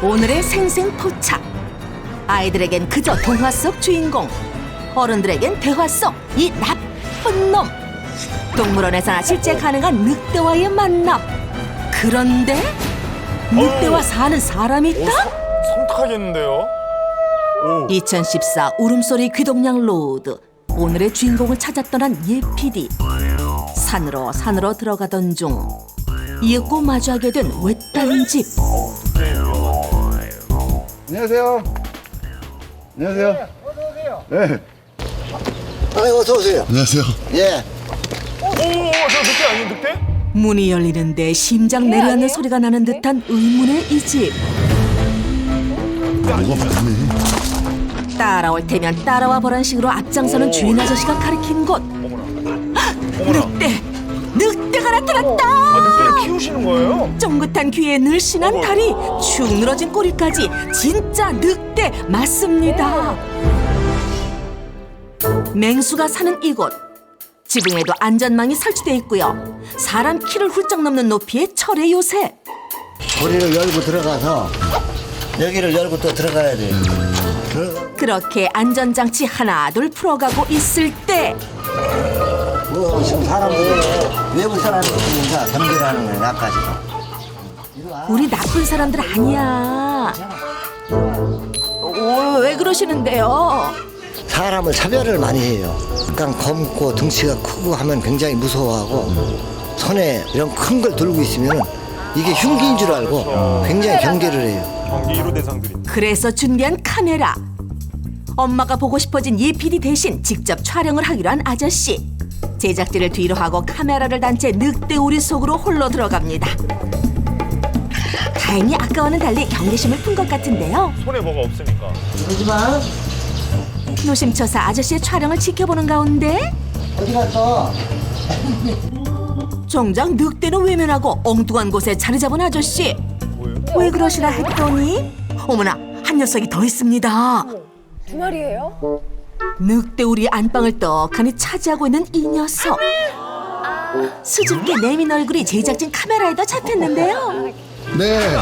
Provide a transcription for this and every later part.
오늘의 생생 포착. 아이들에겐 그저 동화 속 주인공, 어른들에겐 대화 속 이 나쁜 놈. 동물원에서나 실제 가능한 늑대와의 만남. 그런데 늑대와 사는 사람이 있다? 섬뜩하겠는데요? 2014 울음소리 귀동냥 로드. 오늘의 주인공을 찾아 떠난 예 PD. 산으로 들어가던 중 이윽고 마주하게 된 외딴 집. 안녕하세요. 안녕하세요. 어서오세요. 네. 아유, 어서오세요. 안녕하세요. 예. 저 늑대 아닌 늑대? 문이 열리는데 심장 내려앉는 소리가 나는 듯한 의문의 이 집. 뭐가 많네. 따라올 테면 따라와 보란 식으로 앞장서는 주인 아저씨가 가리킨 곳. 늑대가 나타났다. 늑대를 키우시는 거예요? 쫑긋한 귀에 늘씬한 다리, 축 늘어진 꼬리까지 진짜 늑대 맞습니다. 맹수가 사는 이곳. 지붕에도 안전망이 설치돼 있고요. 사람 키를 훌쩍 넘는 높이의 철의 요새. 고리를 열고 들어가서 여기를 열고 또 들어가야 돼요. 그렇게 안전장치 하나 둘 풀어가고 있을 때 뭐 지금 사람들이 외부 사람들이 있으니까 경계하는 거예요, 나까지. 우리 나쁜 사람들 아니야. 왜 그러시는데요? 사람을 차별을 많이 해요. 약간 검고 등치가 크고 하면 굉장히 무서워하고 손에 이런 큰 걸 들고 있으면 이게 흉기인 줄 알고 굉장히 경계를 해요. 경기 1호 대상들이. 그래서 준비한 카메라. 엄마가 보고 싶어진 예 PD 대신 직접 촬영을 하기로 한 아저씨. 제작진을 뒤로 하고 카메라를 단 채 늑대 우리 속으로 홀로 들어갑니다. 다행히 아까와는 달리 경계심을 푼 것 같은데요. 손에 뭐가 없으니까. 그러지 마. 노심초사 아저씨의 촬영을 지켜보는 가운데 어디 갔어? 정작 늑대는 외면하고 엉뚱한 곳에 자리 잡은 아저씨. 뭐예요? 왜 그러시나 했더니 어머나, 한 녀석이 더 있습니다. 두 마리예요? 늑대 우리 안방을 떡하니 차지하고 있는 이 녀석. 수줍게 내민 얼굴이 제작진 카메라에도 잡혔는데요. 네.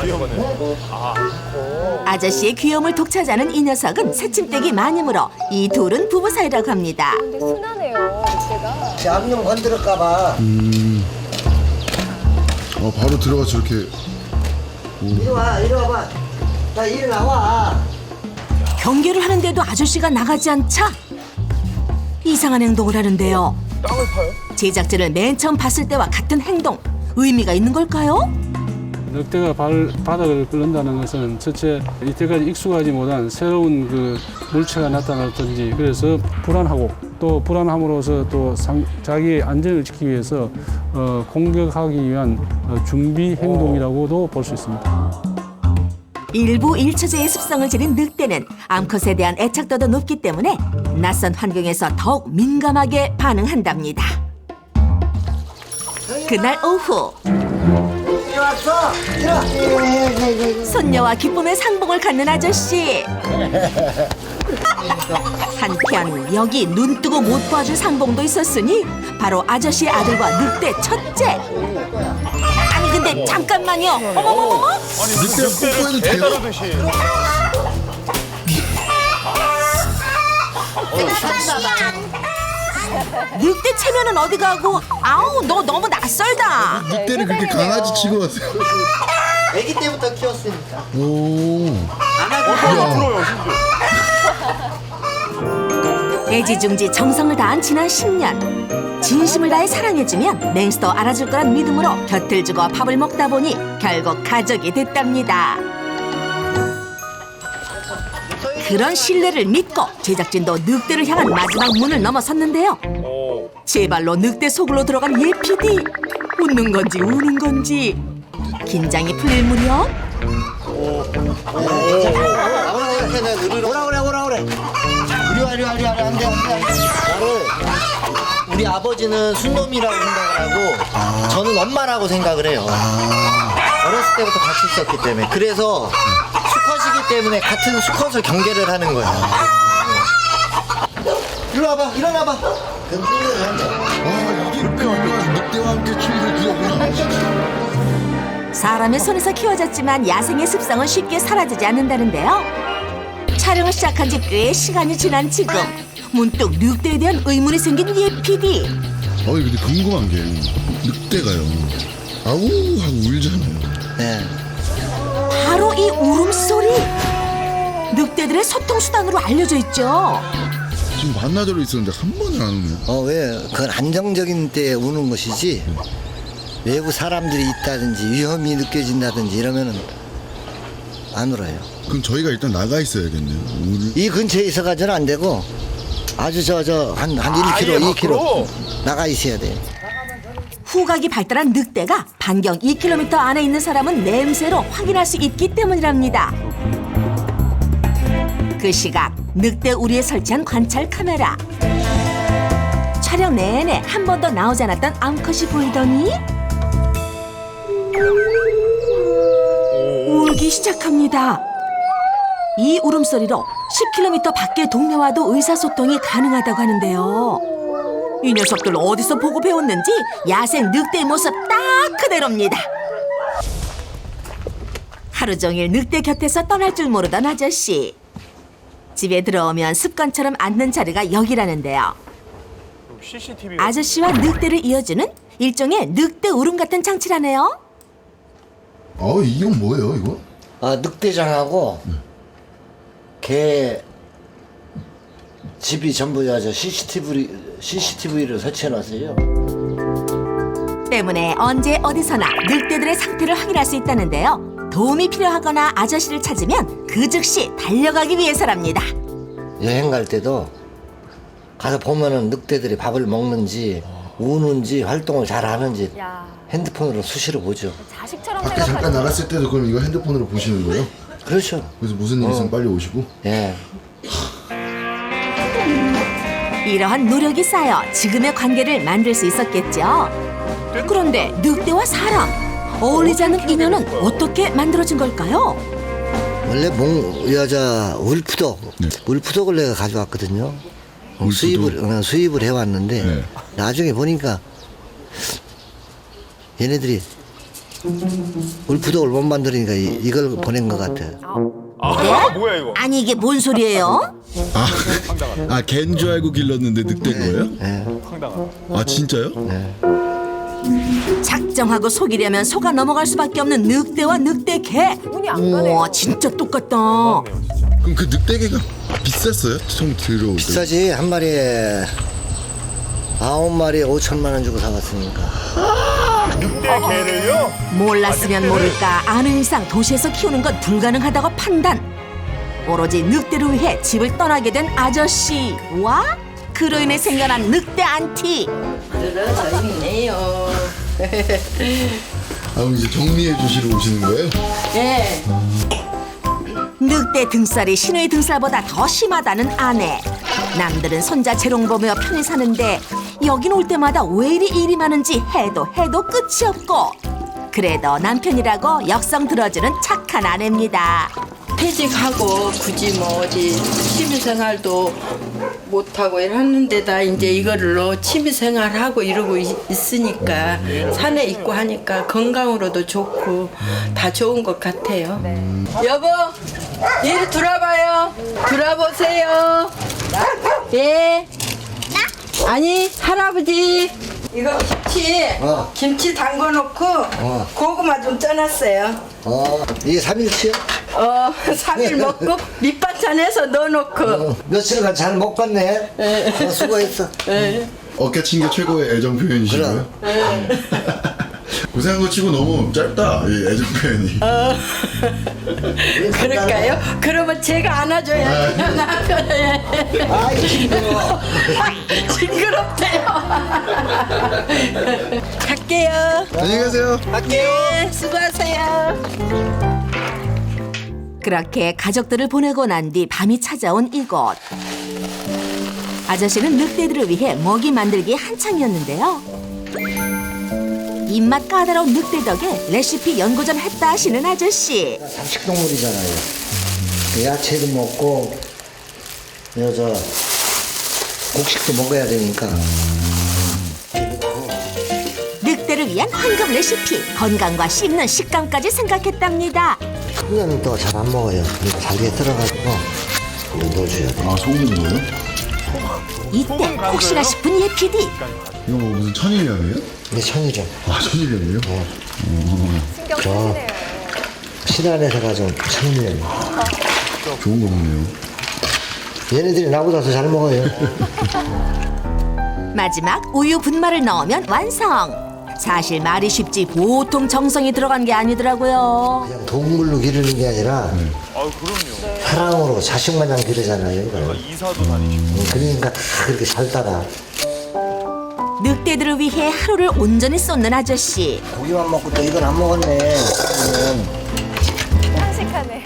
아저씨의 귀여움을 독차지하는 이 녀석은 새침대기 마님으로 이 둘은 부부 사이라고 합니다. 근데 순하네요, 제가. 양념 건드릴까봐. 바로 들어가서 이렇게. 이리 와봐. 나 이리 나와. 경계를 하는데도 아저씨가 나가지 않자 이상한 행동을 하는데요. 땅을 파요? 제작진을 맨 처음 봤을 때와 같은 행동, 의미가 있는 걸까요? 늑대가 바닥을 끓는다는 것은 첫째 이때까지 익숙하지 못한 새로운 그 물체가 나타났든지 그래서 불안하고 또 불안함으로써 또 자기의 안전을 지키기 위해서 공격하기 위한 준비 행동이라고도 볼 수 있습니다. 일부 일처제의 습성을 지닌 늑대는 암컷에 대한 애착도도 높기 때문에 낯선 환경에서 더욱 민감하게 반응한답니다. 그날 오후 이리 왔어. 이리 와. 손녀와 기쁨의 상봉을 갖는 아저씨. 한편 여기 눈 뜨고 못 봐줄 상봉도 있었으니 바로 아저씨의 아들과 늑대 첫째. 아니 근데 잠깐만요. 어머머머. 아니 늑대가 뽀뽀해도 돼요? 대다루듯이. 늑대 체면은 어디 가고? 아우 너 너무 낯설다. 늑대를 그렇게 강아지 취급하세요. 아기 때부터 키웠으니까. 오. 들어요, 심지어. 애지중지 정성을 다한 지난 10년. 진심을 다해 사랑해주면 맹수도 알아줄 거란 믿음으로 곁을 주고 밥을 먹다 보니 결국 가족이 됐답니다. 그런 신뢰를 믿고 제작진도 늑대를 향한 마지막 문을 넘어섰는데요. 제 발로 늑대 속으로 들어간 예 PD. 웃는 건지 우는 건지 긴장이 풀릴 무렵 오라 그래. 이리 와, 안 돼. 나를 우리 아버지는 순놈이라고 생각을 하고 저는 엄마라고 생각을 해요. 어렸을 때부터 같이 있었기 때문에. 그래서 수컷이기 때문에 같은 수컷을 경계를 하는 거예요. 이리 와봐, 일어나봐. 이게 늑대와 함께 추위를 기억해. 사람의 손에서 키워졌지만 야생의 습성은 쉽게 사라지지 않는다는데요. 촬영을 시작한 지 꽤 시간이 지난 지금 문득 늑대에 대한 의문이 생긴 예 PD. 근데 궁금한 게 늑대가요. 아우 하고 울잖아요. 네. 바로 이 울음소리. 늑대들의 소통 수단으로 알려져 있죠. 지금 반나절로 있었는데 한 번을 안 오네요. 왜? 그건 안정적인 때에 우는 것이지. 외부 사람들이 있다든지 위험이 느껴진다든지 이러면은 안 울어요. 그럼 저희가 일단 나가 있어야겠네요. 이 근처에 있어가지고는 안 되고 아주 한 1km, 2km 나가 있어야 돼요. 후각이 발달한 늑대가 반경 2km 안에 있는 사람은 냄새로 확인할 수 있기 때문이랍니다. 그 시각 늑대 우리에 설치한 관찰 카메라. 촬영 내내 한 번도 나오지 않았던 암컷이 보이더니 울기 시작합니다. 이 울음소리로 10km 밖의 동네와도 의사소통이 가능하다고 하는데요. 이 녀석들 어디서 보고 배웠는지 야생 늑대의 모습 딱 그대로입니다. 하루 종일 늑대 곁에서 떠날 줄 모르던 아저씨. 집에 들어오면 습관처럼 앉는 자리가 여기라는데요. CCTV. 아저씨와 늑대를 이어주는 일종의 늑대 울음 같은 장치라네요. 이건 뭐예요, 이거? 늑대장하고 개 집이 전부 저 CCTV를 설치해놨어요. 때문에 언제 어디서나 늑대들의 상태를 확인할 수 있다는데요. 도움이 필요하거나 아저씨를 찾으면 그 즉시 달려가기 위해서랍니다. 여행 갈 때도 가서 보면은 늑대들이 밥을 먹는지 우는지 활동을 잘 하는지 야, 핸드폰으로 수시로 보죠. 자식처럼 밖에 잠깐 생각하시네. 나갔을 때도 그럼 이거 핸드폰으로 보시는 거예요? 그렇죠. 그래서 무슨 일 있으면 빨리 오시고? 예. 이러한 노력이 쌓여 지금의 관계를 만들 수 있었겠죠. 그런데 늑대와 사람 어울리지 않는 인연은 어떻게 만들어진 걸까요? 원래 여자 울프독, 네. 울프독을 내가 가져왔거든요. 울프독? 수입을 해왔는데 네. 나중에 보니까 얘네들이 울프독을 못 만드니까 이걸 보낸 것 같아요. 뭐야 이거? 아니 이게 뭔 소리예요? 걘 줄 알고 길렀는데 늑대 거예요? 황당하다. 진짜요? 작정하고 속이려면 속아 넘어갈 수밖에 없는 늑대와 늑대 개. 구분이 안 가네요. 우와 진짜 똑같다. 그럼 그 늑대개가 비쌌어요? 처음 들어올 때? 비싸지. 한 마리에 9마리에 5천만 원 주고 사왔으니까. 늑대 개를요? 몰랐으면 모를까 아는 이상 도시에서 키우는 건 불가능하다고 판단. 오로지 늑대를 위해 집을 떠나게 된 아저씨와 그로 인해 생겨난 늑대 안티. 저희네요. 그럼 이제 정리해 주시러 오시는 거예요? 네. 늑대 등살이 신우의 등살보다 더 심하다는 아내. 남들은 손자 재롱 보며 편히 사는데 여긴 올 때마다 왜 이리 일이 많은지 해도 끝이 없고 그래도 남편이라고 역성 들어주는 착한 아내입니다. 퇴직하고 굳이 뭐 어디 취미생활도 못하고 이러는데다 이제 이거를로 취미생활하고 이러고 있으니까 산에 있고 하니까 건강으로도 좋고 다 좋은 것 같아요. 여보, 이리 돌아봐요. 돌아보세요. 예. 아니 할아버지 이거 김치 담궈놓고 고구마 좀 쪄놨어요. 이게 3일치요? 3일 먹고 밑반찬해서 넣어놓고 며칠간 잘 먹겠네. 수고했어. 어깨친 게 최고의 애정 표현이시고요. 고생한 거 치고 너무 짧다, 이 애정 표현이. 그럴까요? 그러면 제가 안아줘야지. 아이 징그러워. 징그럽대요. 갈게요. 안녕히 가세요. 네, 수고하세요. 그렇게 가족들을 보내고 난 뒤 밤이 찾아온 이곳. 아저씨는 늑대들을 위해 먹이 만들기 한창이었는데요. 입맛 까다로운 늑대 덕에 레시피 연구 좀 했다 하시는 아저씨. 잡식동물이잖아요. 야채도 먹고 곡식도 먹어야 되니까. 늑대를 위한 황금 레시피, 건강과 씹는 식감까지 생각했답니다. 소금은 또 잘 안 먹어요. 그러니까 잘게 썰어가지고 넣어줘야 돼. 아 소금인 거예요? 이때 혹시나 싶은 예 PD. 이거 뭐 무슨 천일염이에요? 이게 천이죠. 아 천일염이에요? 신경 쓰시네요. 신안에서 가져온 천일염. 좋은 거 먹네요. 얘네들이 나보다 더 잘 먹어요. 마지막 우유 분말을 넣으면 완성. 사실 말이 쉽지 보통 정성이 들어간 게 아니더라고요. 그냥 동물로 기르는 게 아니라 아 그럼요. 사랑으로 자식 마냥 기르잖아요. 이걸. 이사도 다니시고. 그러니까 다 그렇게 잘 따라. 늑대들을 위해 하루를 온전히 쏟는 아저씨. 고기만 먹고 또 이건 안 먹었네. 한식하네요.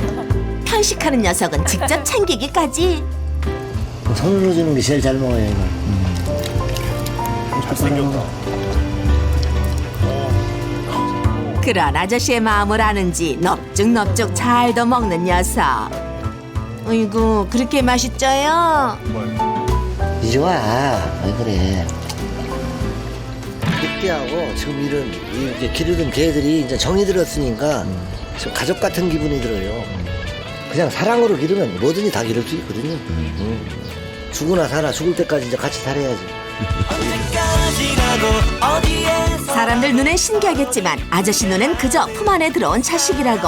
편식하는 녀석은 직접 챙기기까지. 손으로 주는 게 제일 잘 먹어요. 이거. 잘생겼다. 그런 아저씨의 마음을 아는지 넙죽넙죽 잘도 먹는 녀석. 어이구 그렇게 맛있죠요? 이리 와. 왜 그래. 늑대하고 지금 이렇게 기르던 개들이 이제 정이 들었으니까 좀 가족 같은 기분이 들어요. 그냥 사랑으로 기르면 뭐든지 다 기를 수 있거든요. 죽으나 살아. 죽을 때까지 이제 같이 살아야지. 사람들 눈엔 신기하겠지만 아저씨 눈엔 그저 품 안에 들어온 자식이라고.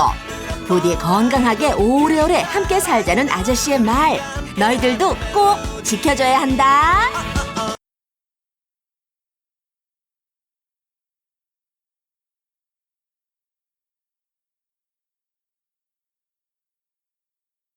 부디 건강하게 오래오래 함께 살자는 아저씨의 말. 너희들도 꼭 지켜줘야 한다.